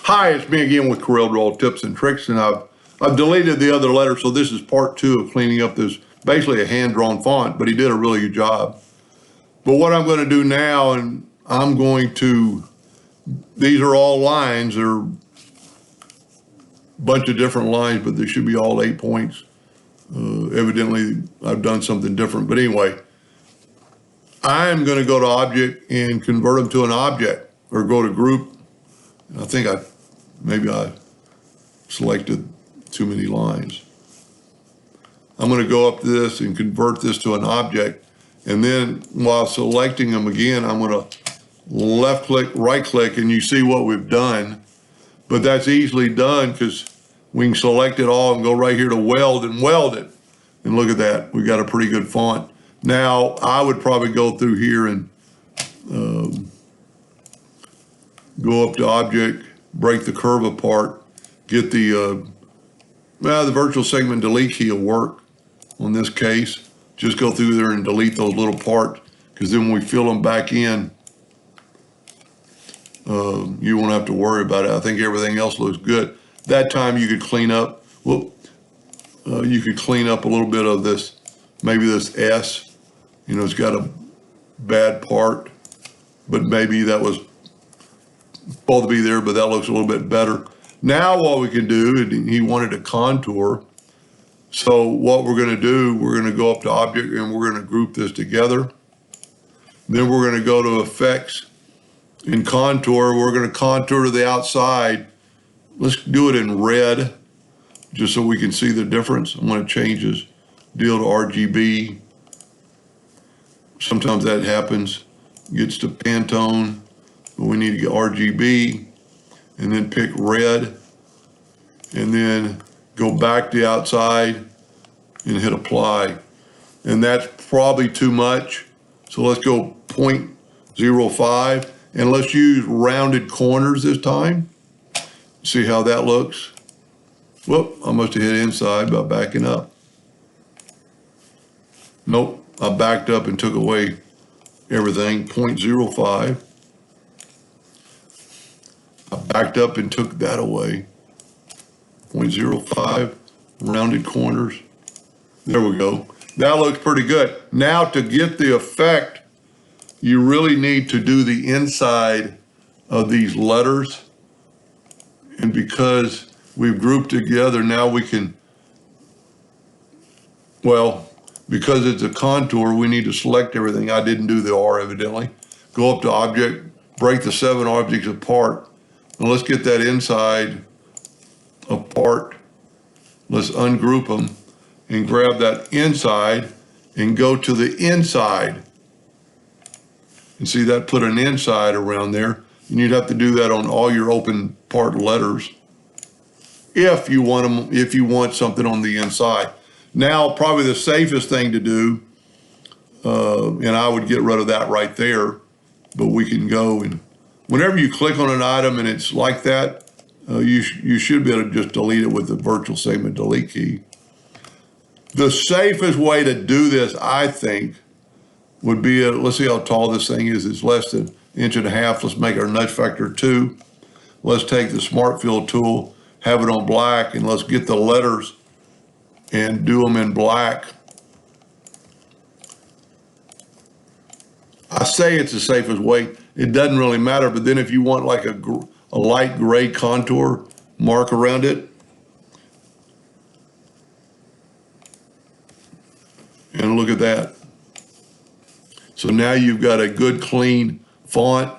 Hi, it's me again with Corel Draw Tips and Tricks, and I've deleted the other letter, so this is part 2 of cleaning up this, basically a hand-drawn font, but he did a really good job. But what I'm going to do now, and I'm going to, these are all lines, they're a bunch of different lines, but they should be all 8 points. Evidently, I've done something different, but anyway, I'm going to go to Object and convert them to an object, or go to Group. I think maybe I selected too many lines. I'm going to go up to this and convert this to an object. And then while selecting them again, I'm going to left click, right click, and you see what we've done. But that's easily done because we can select it all and go right here to weld and weld it. And look at that, we got a pretty good font. Now, I would probably go through here and go up to Object, break the curve apart, get the virtual segment delete key will work on this case. Just go through there and delete those little parts, because then when we fill them back in, you won't have to worry about it. I think everything else looks good. That time you could clean up, you could clean up a little bit of this, maybe this S, it's got a bad part, but maybe that was supposed to be there, but that looks a little bit better. Now what we can do, he wanted a contour. So what we're going to do, we're going to go up to Object and we're going to group this together. Then we're going to go to Effects and Contour. We're going to contour to the outside. Let's do it in red, just so we can see the difference. I'm going to change this deal to RGB. Sometimes that happens. Gets to Pantone. But we need to get RGB and then pick red and then go back to the outside and hit apply. And that's probably too much. So let's go 0.05 and let's use rounded corners this time. See how that looks. Whoop, I must have hit inside by backing up. Nope, I backed up and took away everything, 0.05. I backed up and took that away. 0.05, rounded corners. There we go. That looks pretty good. Now to get the effect, you really need to do the inside of these letters. And because we've grouped together, now we can, because it's a contour, we need to select everything. I didn't do the R evidently. Go up to Object, break the 7 objects apart. And let's get that inside apart. Let's ungroup them and grab that inside and go to the inside. And see that put an inside around there. And you'd have to do that on all your open part letters if you want something on the inside. Now, probably the safest thing to do, and I would get rid of that right there, but we can go and whenever you click on an item and it's like that, you should be able to just delete it with the virtual segment delete key. The safest way to do this, I think, would be, let's see how tall this thing is. It's less than 1.5 inches. Let's make our nudge factor 2. Let's take the Smart Fill tool, have it on black, and let's get the letters and do them in black. I say it's the safest way. It doesn't really matter, but then if you want like a light gray contour mark around it, and look at that. So now you've got a good clean font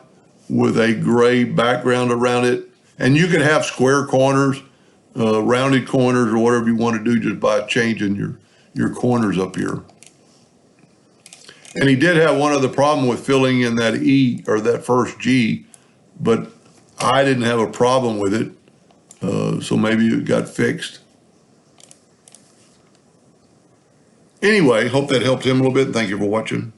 with a gray background around it. And you can have square corners, rounded corners, or whatever you want to do just by changing your corners up here. And he did have one other problem with filling in that E, or that first G, but I didn't have a problem with it, so maybe it got fixed. Anyway, hope that helped him a little bit. Thank you for watching.